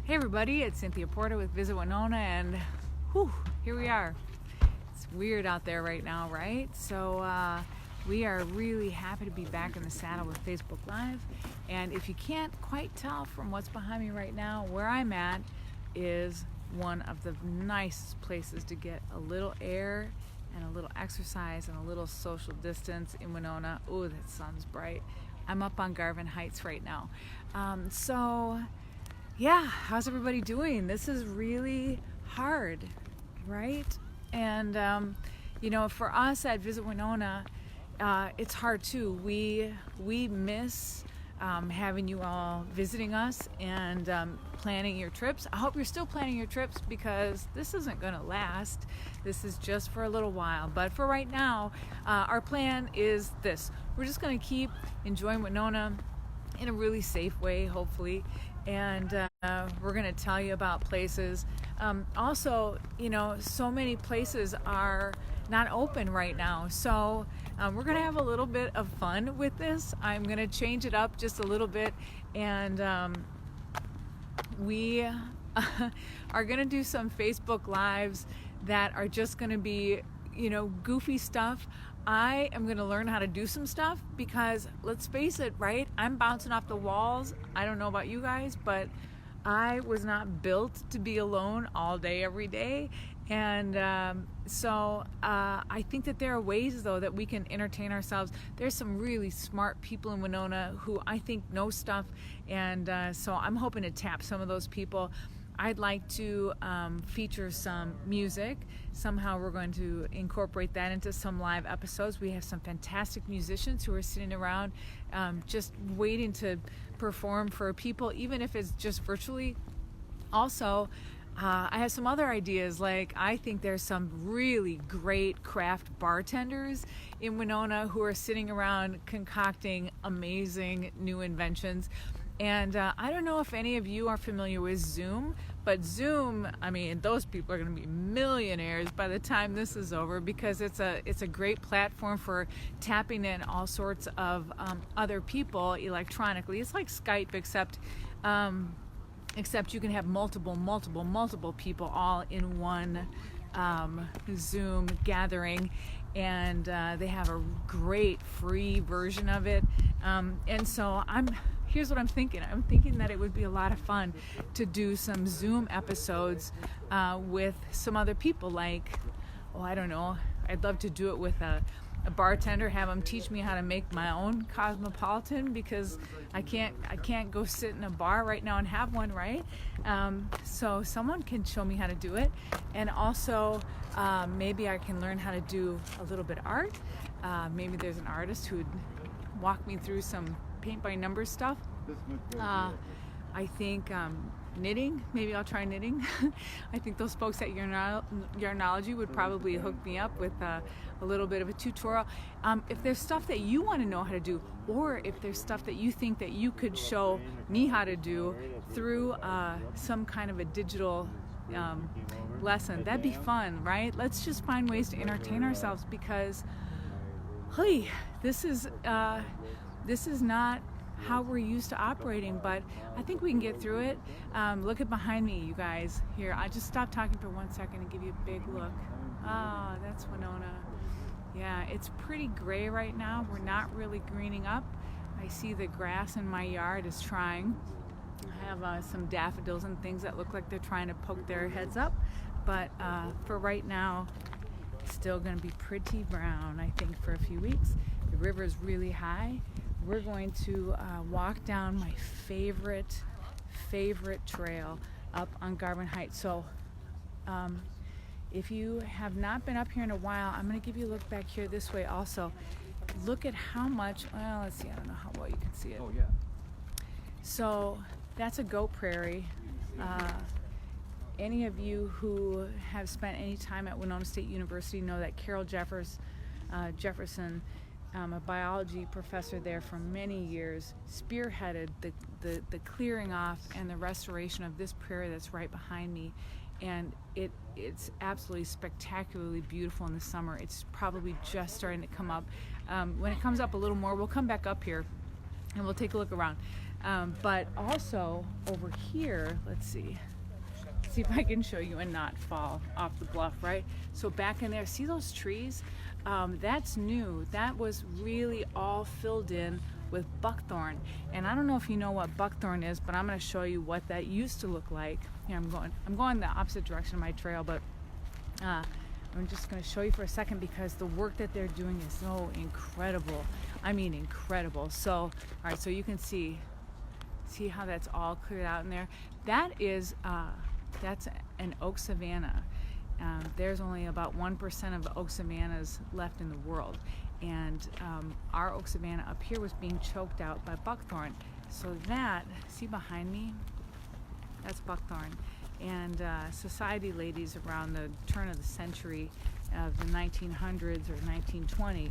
Hey everybody, it's Cynthia Porter with Visit Winona, and here we are. It's weird out there right now, right? So we are really happy to be back in the saddle with Facebook Live. And if you can't quite tell from what's behind me right now, where I'm at is one of the nicest places to get a little air and a little exercise and a little social distance in Winona. Oh, that sun's bright. I'm up on Garvin Heights right now. Yeah, how's everybody doing? This is really hard, right? And, for us at Visit Winona, it's hard too. We miss having you all visiting us and planning your trips. I hope you're still planning your trips because this isn't going to last. This is just for a little while. But for right now, our plan is this. We're just going to keep enjoying Winona in a really safe way, hopefully. And we're going to tell you about places. Also, so many places are not open right now. So we're going to have a little bit of fun with this. I'm going to change it up just a little bit. And we are going to do some Facebook Lives that are just going to be, goofy stuff. I am going to learn how to do some stuff because let's face it, right? I'm bouncing off the walls. I don't know about you guys, but I was not built to be alone all day, every day. And so I think that there are ways, though, that we can entertain ourselves. There's some really smart people in Winona who I think know stuff. And so I'm hoping to tap some of those people. I'd like to feature some music. Somehow we're going to incorporate that into some live episodes. We have some fantastic musicians who are sitting around just waiting to perform for people, even if it's just virtually. Also, I have some other ideas. Like, I think there's some really great craft bartenders in Winona who are sitting around concocting amazing new inventions. And I don't know if any of you are familiar with Zoom, but Zoom, those people are going to be millionaires by the time this is over because it's a great platform for tapping in all sorts of other people electronically. It's like Skype, except you can have multiple people all in one Zoom gathering. And they have a great free version of it. And so here's what I'm thinking. I'm thinking that it would be a lot of fun to do some Zoom episodes with some other people. Like, I don't know. I'd love to do it with a bartender, have them teach me how to make my own cosmopolitan because I can't go sit in a bar right now and have one, right? So someone can show me how to do it. And also maybe I can learn how to do a little bit of art. Maybe there's an artist who'd walk me through some paint by numbers stuff. I think knitting, maybe I'll try knitting. I think those folks at Yarnology would probably hook me up with a little bit of a tutorial. If there's stuff that you want to know how to do, or if there's stuff that you think that you could show me how to do through some kind of a digital lesson, that'd be fun, right? Let's just find ways to entertain ourselves because, hey, this is not how we're used to operating, but I think we can get through it. Look at behind me, you guys. Here, I just stopped talking for 1 second and give you a big look. That's Winona. Yeah, it's pretty gray right now. We're not really greening up. I see the grass in my yard is trying. I have some daffodils and things that look like they're trying to poke their heads up, but for right now, it's still going to be pretty brown, I think, for a few weeks. The river is really high. We're going to walk down my favorite trail up on Garvin Heights. So if you have not been up here in a while, I'm going to give you a look back here this way also. Look at how much, let's see, I don't know how well you can see it. Oh, yeah. So that's a goat prairie. Any of you who have spent any time at Winona State University know that Carol Jefferson, a biology professor there for many years, spearheaded the clearing off and the restoration of this prairie that's right behind me. And it's absolutely spectacularly beautiful in the summer. It's probably just starting to come up. When it comes up a little more, we'll come back up here and we'll take a look around. But also over here, let's see if I can show you and not fall off the bluff, right? So back in there, see those trees? That's new. That was really all filled in with buckthorn. And I don't know if you know what buckthorn is, but I'm going to show you what that used to look like. Here, I'm going the opposite direction of my trail, but I'm just going to show you for a second because the work that they're doing is so incredible. I mean, incredible. So, all right, so you can see how that's all cleared out in there. That is that's an oak savanna. There's only about 1% of oak savannas left in the world, and our oak savanna up here was being choked out by buckthorn. So that, see behind me, that's buckthorn. And society ladies around the turn of the century of the 1900s or 1920,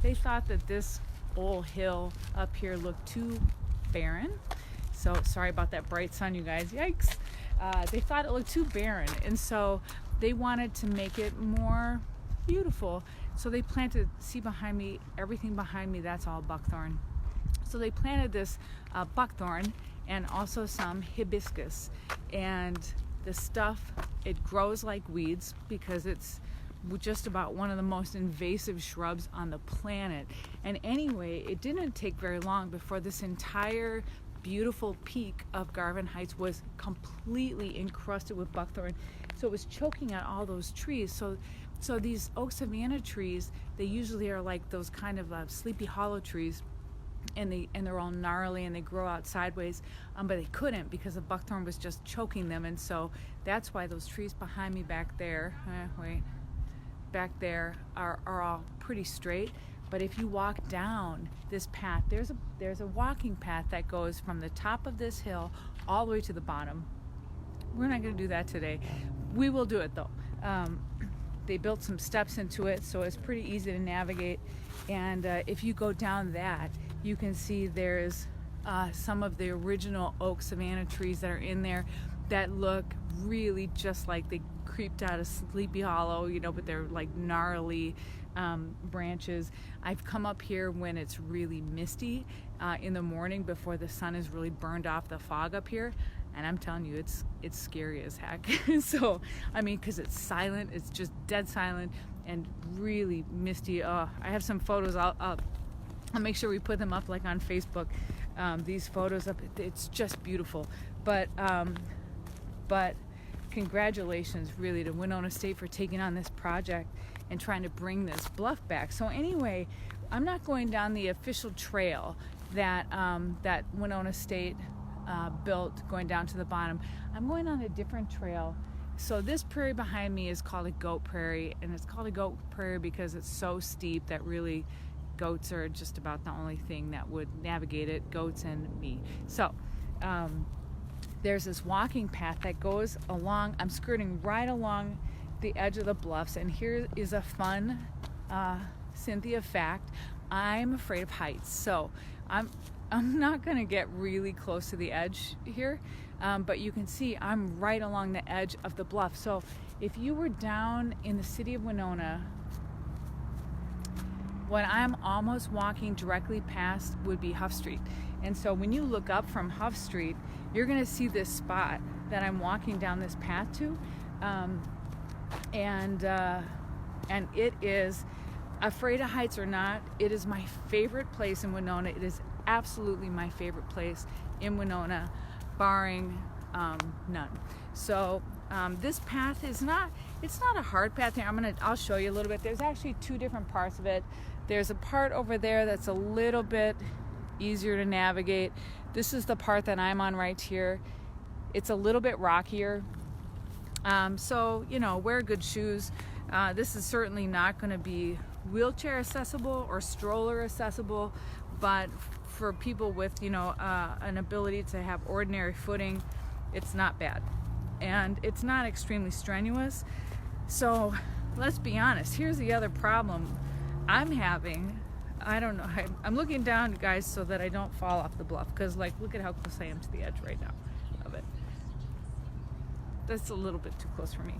they thought that this old hill up here looked too barren. So sorry about that bright sun, you guys, yikes. They thought it looked too barren, and so they wanted to make it more beautiful. So they planted, see behind me, everything behind me, that's all buckthorn. So they planted this buckthorn and also some hibiscus, and the stuff, it grows like weeds because it's just about one of the most invasive shrubs on the planet. And anyway, it didn't take very long before this entire beautiful peak of Garvin Heights was completely encrusted with buckthorn. So it was choking out all those trees. So these oak savanna trees, they usually are like those kind of Sleepy Hollow trees, and they're all gnarly and they grow out sideways, but they couldn't because the buckthorn was just choking them. And so that's why those trees behind me back there, back there are all pretty straight. But if you walk down this path, there's a walking path that goes from the top of this hill all the way to the bottom. We're not going to do that today. We will do it though. They built some steps into it, so it's pretty easy to navigate. And if you go down that, you can see there's some of the original oak savanna trees that are in there that look really just like they creeped out of Sleepy Hollow, but they're like gnarly branches. I've come up here when it's really misty in the morning before the sun is really burned off the fog up here, and I'm telling you, it's scary as heck. So I mean, because it's silent, it's just dead silent and really misty. I have some photos. I'll make sure we put them up like on Facebook. These photos up, it's just beautiful. But congratulations really to Winona State for taking on this project and trying to bring this bluff back. So anyway, I'm not going down the official trail that that Winona State built going down to the bottom. I'm going on a different trail. So this prairie behind me is called a goat prairie, and it's called a goat prairie because it's so steep that really goats are just about the only thing that would navigate it, goats and me. So there's this walking path that goes along, I'm skirting right along the edge of the bluffs, and here is a fun Cynthia fact. I'm afraid of heights, so I'm not gonna get really close to the edge here, but you can see I'm right along the edge of the bluff. So if you were down in the city of Winona, what I'm almost walking directly past would be Huff Street. And so when you look up from Huff Street, you're gonna see this spot that I'm walking down this path to, and it is, afraid of heights or not, it is my favorite place in Winona. It is absolutely my favorite place in Winona, barring none. So this path is it's not a hard path here. I'll show you a little bit. There's actually two different parts of it. There's a part over there that's a little bit easier to navigate. This is the part that I'm on right here. It's a little bit rockier. So, wear good shoes. This is certainly not going to be wheelchair accessible or stroller accessible, but for people with, an ability to have ordinary footing, it's not bad. And it's not extremely strenuous. So let's be honest. Here's the other problem I'm having. I don't know. I'm looking down, guys, so that I don't fall off the bluff, because look at how close I am to the edge right now of it. That's a little bit too close for me.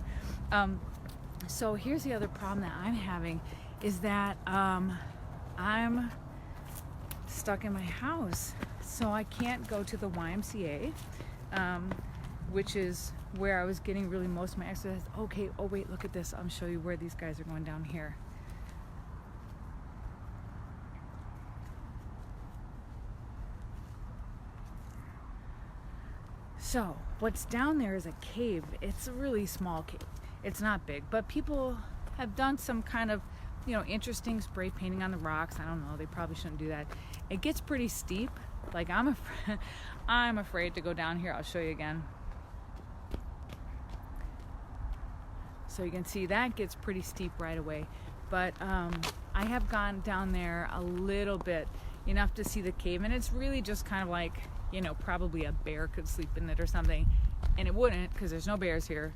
So here's the other problem that I'm having is that I'm stuck in my house. So I can't go to the YMCA, which is where I was getting really most of my exercise. Okay, oh wait, look at this. I'll show you where these guys are going down here. So what's down there is a cave. It's a really small cave. It's not big, but people have done some kind of, interesting spray painting on the rocks. I don't know, they probably shouldn't do that. It gets pretty steep. Like I'm afraid to go down here. I'll show you again. So you can see that gets pretty steep right away. But I have gone down there a little bit, enough to see the cave, and it's really just kind of like, probably a bear could sleep in it or something, and it wouldn't, because there's no bears here.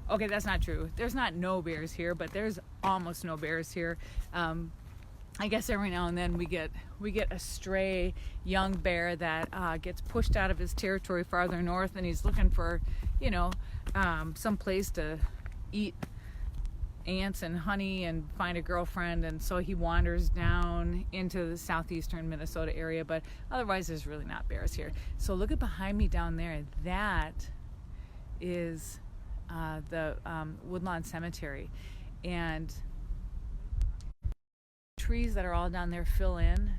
Okay, that's not true. There's not no bears here, but there's almost no bears here. I guess every now and then we get a stray young bear that gets pushed out of his territory farther north, and he's looking for, some place to eat ants and honey and find a girlfriend, and so he wanders down into the southeastern Minnesota area, but otherwise there's really not bears here. So look at behind me down there. That is the Woodlawn Cemetery, and trees that are all down there fill in.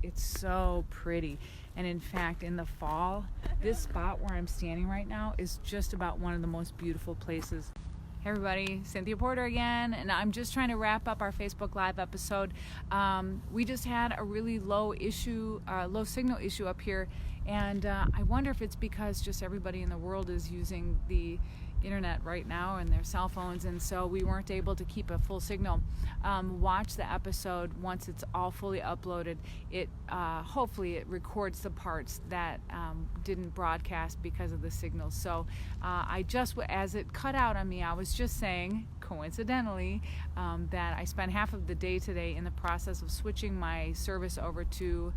It's so pretty. And in fact, in the fall, this spot where I'm standing right now is just about one of the most beautiful places. Hey everybody, Cynthia Porter again, and I'm just trying to wrap up our Facebook Live episode. We just had a really low signal issue up here, and I wonder if it's because just everybody in the world is using the internet right now and their cell phones, and so we weren't able to keep a full signal. Watch the episode once it's all fully uploaded. It hopefully it records the parts that didn't broadcast because of the signal. So I just, as it cut out on me, I was just saying coincidentally that I spent half of the day today in the process of switching my service over to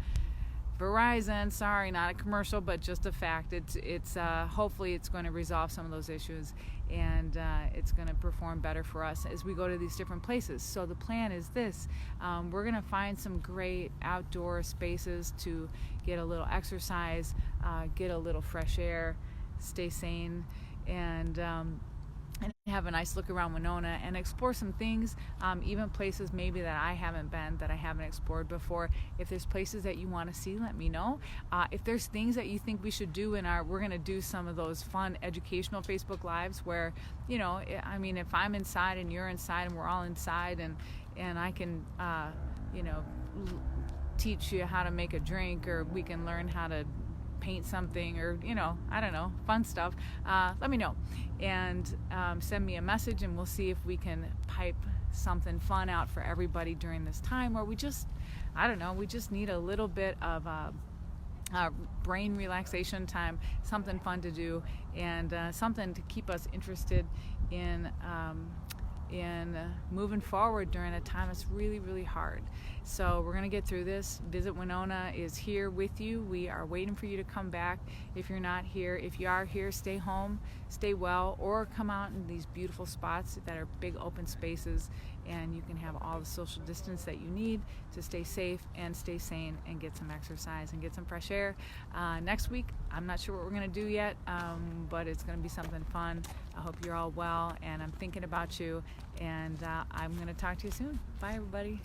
Verizon. Sorry, not a commercial, but just a fact. It's hopefully it's going to resolve some of those issues, and it's going to perform better for us as we go to these different places. So the plan is this: we're going to find some great outdoor spaces to get a little exercise, get a little fresh air, stay sane, and have a nice look around Winona and explore some things, even places maybe that I haven't been, that I haven't explored before. If there's places that you want to see, let me know. If there's things that you think we should do we're going to do some of those fun educational Facebook Lives where, if I'm inside and you're inside and we're all inside, and I can, teach you how to make a drink, or we can learn how to paint something, or I don't know, fun stuff, let me know, and send me a message, and we'll see if we can pipe something fun out for everybody during this time where we just need a little bit of brain relaxation time, something fun to do, and something to keep us interested in moving forward during a time that's really, really hard. So we're going to get through this. Visit Winona is here with you. We are waiting for you to come back. If you're not here, if you are here, stay home, stay well, or come out in these beautiful spots that are big open spaces, and you can have all the social distance that you need to stay safe and stay sane and get some exercise and get some fresh air. Next week, I'm not sure what we're going to do yet, but it's going to be something fun. I hope you're all well, and I'm thinking about you, and I'm going to talk to you soon. Bye, everybody.